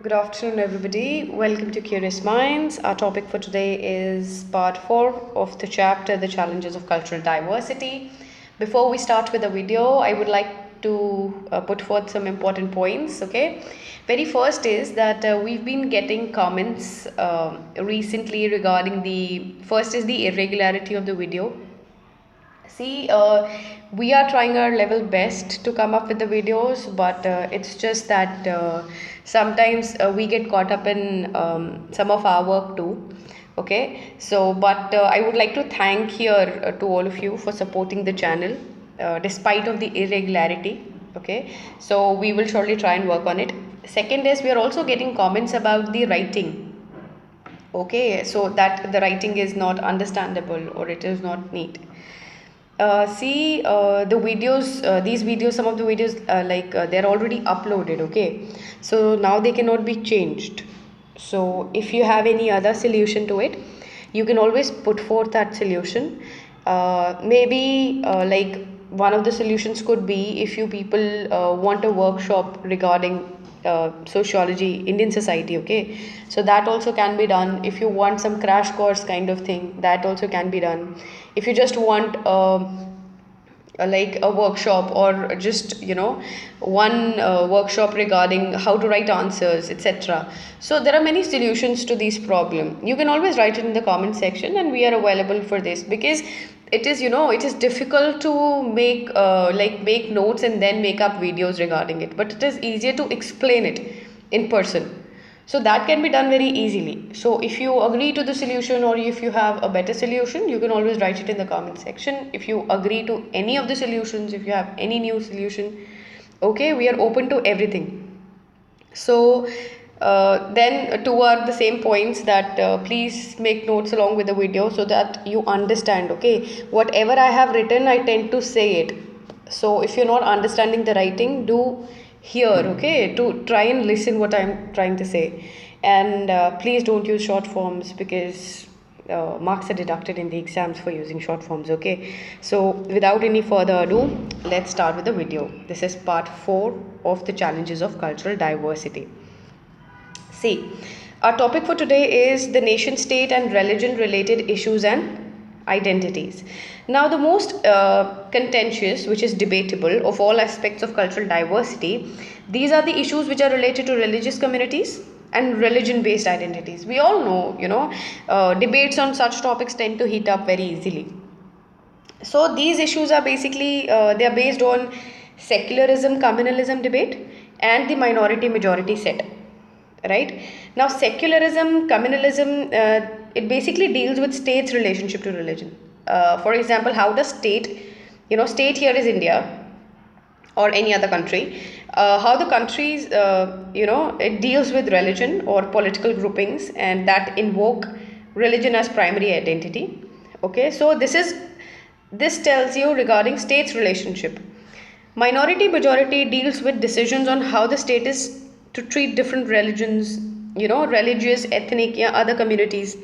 Good afternoon, everybody. Welcome to Curious Minds. Our topic for today is part 4 of the chapter The Challenges of Cultural Diversity. Before we start with the video, I would like to put forth some important points. Okay, very first is that we've been getting comments recently regarding the first is the irregularity of the video. See, we are trying our level best to come up with the videos, but it's just that sometimes we get caught up in some of our work too. Okay, so but I would like to thank here to all of you for supporting the channel despite of the irregularity. Okay, so we will surely try and work on it. Second is we are also getting comments about the writing. Okay, so that the writing is not understandable or it is not neat. See the videos, these videos, some of the videos they're already uploaded. Okay, so now they cannot be changed. So if you have any other solution to it, you can always put forth that solution. Maybe like one of the solutions could be if you people want a workshop regarding sociology, Indian society. Okay, so that also can be done. If you want some crash course kind of thing, that also can be done. If you just want like a workshop or just one workshop regarding how to write answers, etc. So there are many solutions to this problem. You can always write it in the comment section and we are available for this, because it is it is difficult to make make notes and then make up videos regarding it, but it is easier to explain it in person. So that can be done very easily. So if you agree to the solution or if you have a better solution, you can always write it in the comment section. If you agree to any of the solutions, if you have any new solution, okay, we are open to everything. So then toward the same points that please make notes along with the video so that you understand. Okay, whatever I have written, I tend to say it. So if you're not understanding the writing, do hear, okay, to try and listen what I'm trying to say. And please don't use short forms, because marks are deducted in the exams for using short forms. Okay, so without any further ado, let's start with the video. This is part 4 of the challenges of cultural diversity. See, our topic for today is the nation state and religion related issues and identities. Now, the most contentious, which is debatable, of all aspects of cultural diversity, these are the issues which are related to religious communities and religion based identities. We all know, debates on such topics tend to heat up very easily. So these issues are basically they are based on secularism communalism debate and the minority majority set. Right now, secularism communalism, it basically deals with states relationship to religion. For example, how does state, state here is India or any other country, how the countries it deals with religion or political groupings and that invoke religion as primary identity. Okay, so this tells you regarding states relationship. Minority majority deals with decisions on how the state is to treat different religions, religious, ethnic, yeah, other communities.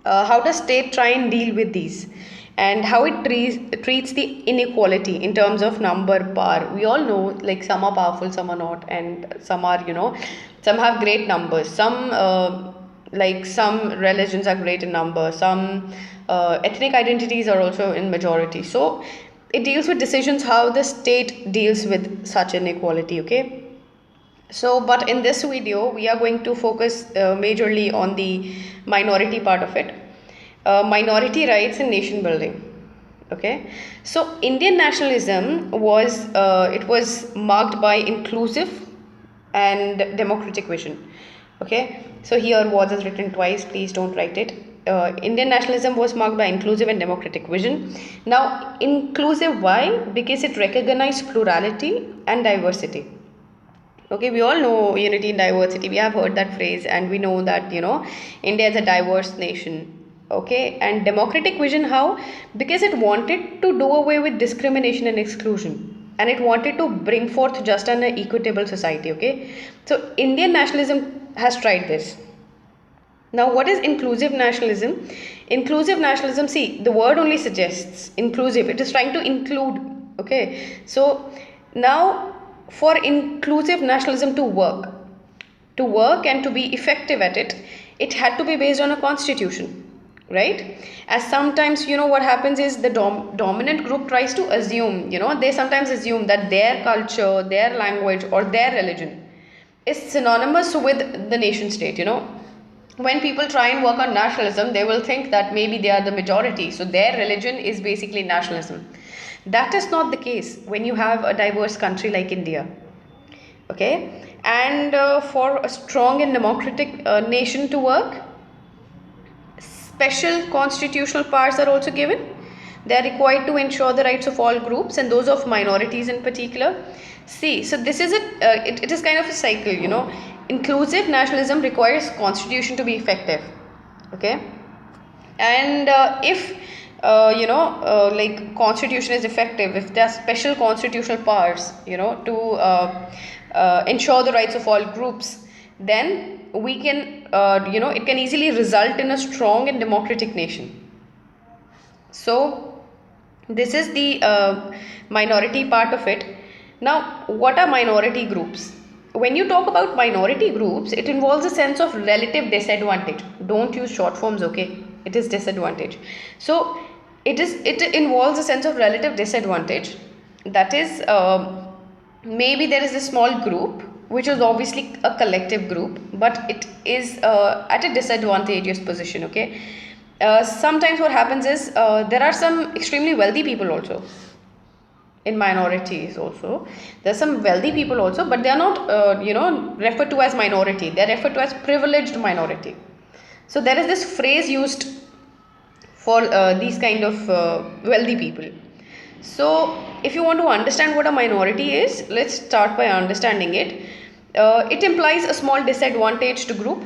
How does state try and deal with these, and how it treats the inequality in terms of number, power. We all know, like, some are powerful, some are not, and some are, some have great numbers. Some like some religions are great in number. Some ethnic identities are also in majority. So it deals with decisions how the state deals with such inequality. Okay, so but in this video we are going to focus majorly on the minority part of it, minority rights and nation building. Okay, so Indian nationalism was it was marked by inclusive and democratic vision. Okay, so here words is written twice, please don't write it. Indian nationalism was marked by inclusive and democratic vision. Now, inclusive, why? Because it recognized plurality and diversity. Okay, we all know unity and diversity. We have heard that phrase, and we know that India is a diverse nation. Okay, and democratic vision, how? Because it wanted to do away with discrimination and exclusion, and it wanted to bring forth just an equitable society. Okay, so Indian nationalism has tried this. Now, what is inclusive nationalism? Inclusive nationalism, see, the word only suggests inclusive, it is trying to include. Okay, so now for inclusive nationalism to work, to work and to be effective at it, it had to be based on a constitution, right? As sometimes, what happens is the dominant group tries to assume, they sometimes assume that their culture, their language, or their religion is synonymous with the nation state. When people try and work on nationalism, they will think that maybe they are the majority, so their religion is basically nationalism. That is not the case when you have a diverse country like India. Okay, and for a strong and democratic nation to work, special constitutional powers are also given. They are required to ensure the rights of all groups and those of minorities in particular. See, so this is it is kind of a cycle. Inclusive nationalism requires constitution to be effective. Okay, and if like constitution is effective, if there are special constitutional powers, to ensure the rights of all groups, then we can it can easily result in a strong and democratic nation. So this is the minority part of it. Now, what are minority groups? When you talk about minority groups, it involves a sense of relative disadvantage. Don't use short forms, okay? It is disadvantage. So it involves a sense of relative disadvantage. That is, maybe there is a small group which is obviously a collective group, but it is at a disadvantageous position. Okay, sometimes what happens is there are some extremely wealthy people also in minorities. Also, there are some wealthy people also, but they are not referred to as minority. They are referred to as privileged minority. So there is this phrase used for these kind of wealthy people. So if you want to understand what a minority is, let's start by understanding it. It implies a small disadvantaged group.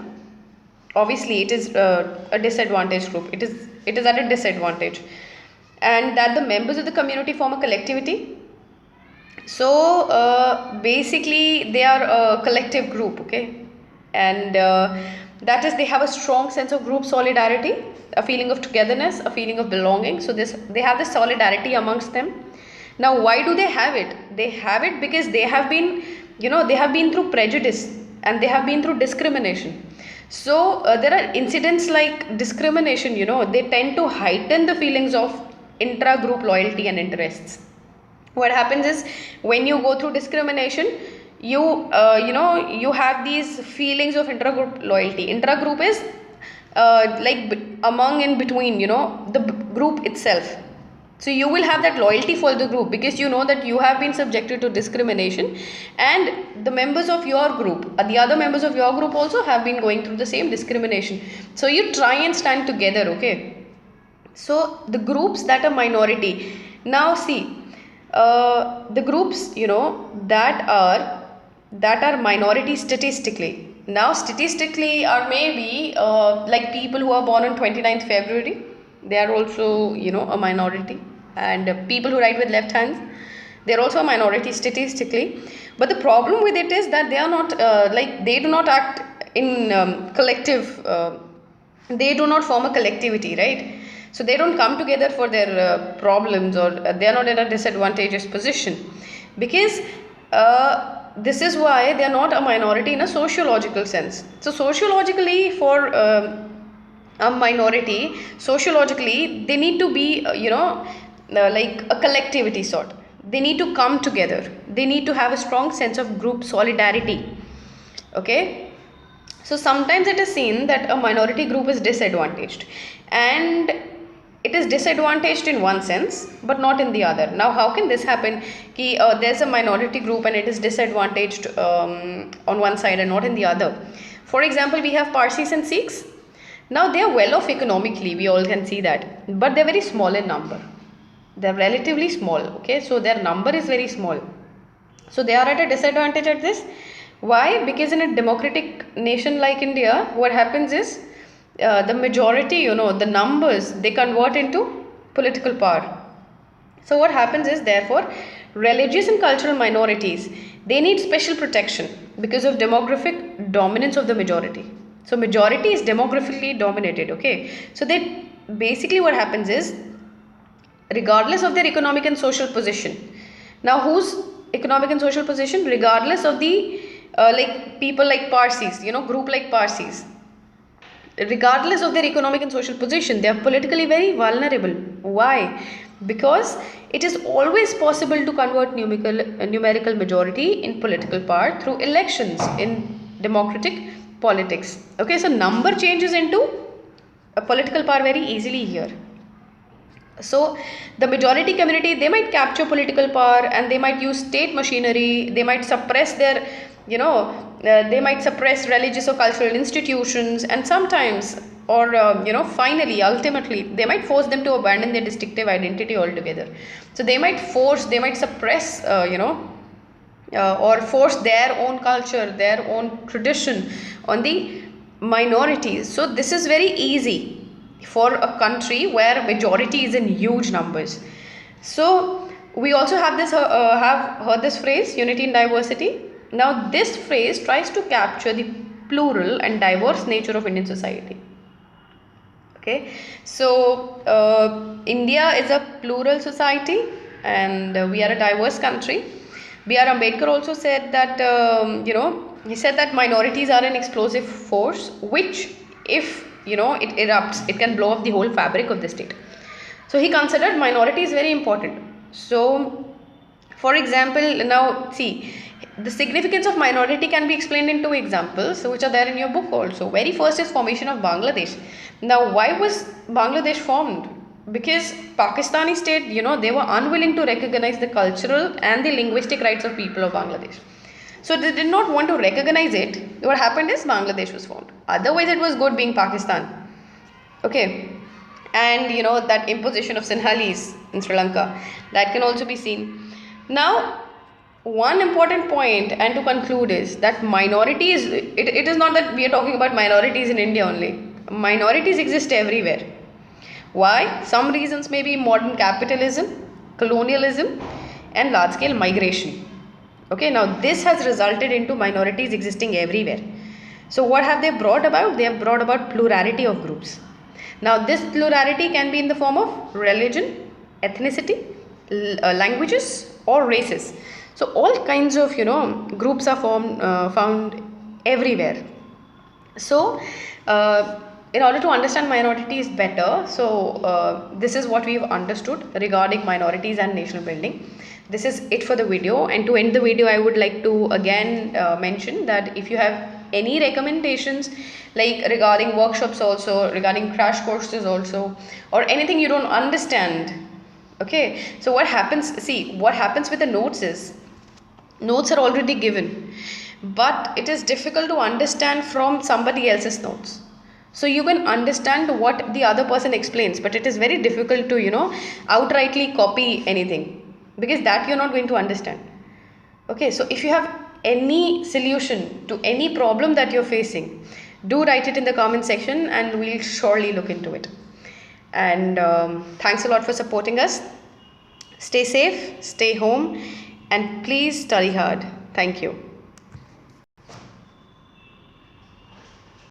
Obviously, it is a disadvantaged group. It is at a disadvantage, and that the members of the community form a collectivity. So basically, they are a collective group. Okay, and that is, they have a strong sense of group solidarity, a feeling of togetherness, a feeling of belonging. So they have this solidarity amongst them. Now, why do they have it? They have it because they have been, they have been through prejudice and they have been through discrimination. So there are incidents like discrimination, they tend to heighten the feelings of intra-group loyalty and interests. What happens is, when you go through discrimination, you have these feelings of intra-group loyalty. Intra-group is like among and between, the group itself. So you will have that loyalty for the group because you know that you have been subjected to discrimination, and the members of your group, the other members of your group also have been going through the same discrimination. So you try and stand together. Okay, so the groups that are minority. Now see, the groups that are minority statistically. Now statistically are maybe like people who are born on 29th February. They are also a minority. And people who write with left hands, they are also a minority statistically. But the problem with it is that they are not they do not act in collective, they do not form a collectivity, right? So they don't come together for their problems, or they are not in a disadvantageous position, because this is why they are not a minority in a sociological sense. So sociologically, for a minority, sociologically, they need to be like a collectivity sort. They need to come together. They need to have a strong sense of group solidarity. Okay, so sometimes it is seen that a minority group is disadvantaged, and it is disadvantaged in one sense but not in the other. Now, how can this happen? There's a minority group and it is disadvantaged on one side and not in the other. For example, we have Parsis and Sikhs. Now, they are well off economically, we all can see that, but they're very small in number. They're relatively small. Okay, so their number is very small, so they are at a disadvantage at this. Why? Because in a democratic nation like India, what happens is the majority, the numbers, they convert into political power. So what happens is, therefore, religious and cultural minorities, they need special protection because of demographic dominance of the majority. So majority is demographically dominated. Okay, so they basically, what happens is, regardless of their economic and social position. Now, whose economic and social position? Regardless of the like people like Parsis, group like Parsis, regardless of their economic and social position, they are politically very vulnerable. Why? Because it is always possible to convert numerical majority in political power through elections in democratic politics. Okay, so number changes into a political power very easily here. So the majority community, they might capture political power and they might use state machinery, they might suppress their, they might suppress religious or cultural institutions, and sometimes, or finally, ultimately, they might force them to abandon their distinctive identity altogether. So they might suppress, or force their own culture, their own tradition on the minorities. So this is very easy for a country where majority is in huge numbers. So we also have heard this phrase, unity in diversity. Now this phrase tries to capture the plural and diverse nature of Indian society. Okay, so India is a plural society and we are a diverse country. B.R. Ambedkar also said that, he said that minorities are an explosive force which, if it erupts, it can blow up the whole fabric of the state. So he considered minorities very important. So, for example, now see, the significance of minority can be explained in two examples, which are there in your book also. Very first is formation of Bangladesh. Now, why was Bangladesh formed? Because Pakistani state, they were unwilling to recognize the cultural and the linguistic rights of people of Bangladesh. So they did not want to recognize it. What happened is Bangladesh was formed. Otherwise, it was good being Pakistan. Okay. And that imposition of Sinhalese in Sri Lanka, that can also be seen. Now, one important point and to conclude is that minorities, it is not that we are talking about minorities in India only. Minorities exist everywhere. Why? Some reasons may be modern capitalism, colonialism, and large-scale migration. Okay, now this has resulted into minorities existing everywhere. So what have they brought about? They have brought about plurality of groups. Now this plurality can be in the form of religion, ethnicity, languages, or races. So all kinds of groups are found everywhere. So in order to understand minorities better, so this is what we've understood regarding minorities and national building. This is it for the video, and to end the video I would like to again mention that if you have any recommendations like regarding workshops also, regarding crash courses also, or anything you don't understand, okay, so what happens with the notes is, notes are already given, but it is difficult to understand from somebody else's notes. So you can understand what the other person explains, but it is very difficult to outrightly copy anything, because that you're not going to understand. Okay, so if you have any solution to any problem that you're facing, do write it in the comment section and we'll surely look into it. And thanks a lot for supporting us. Stay safe, stay home, and please study hard. Thank you.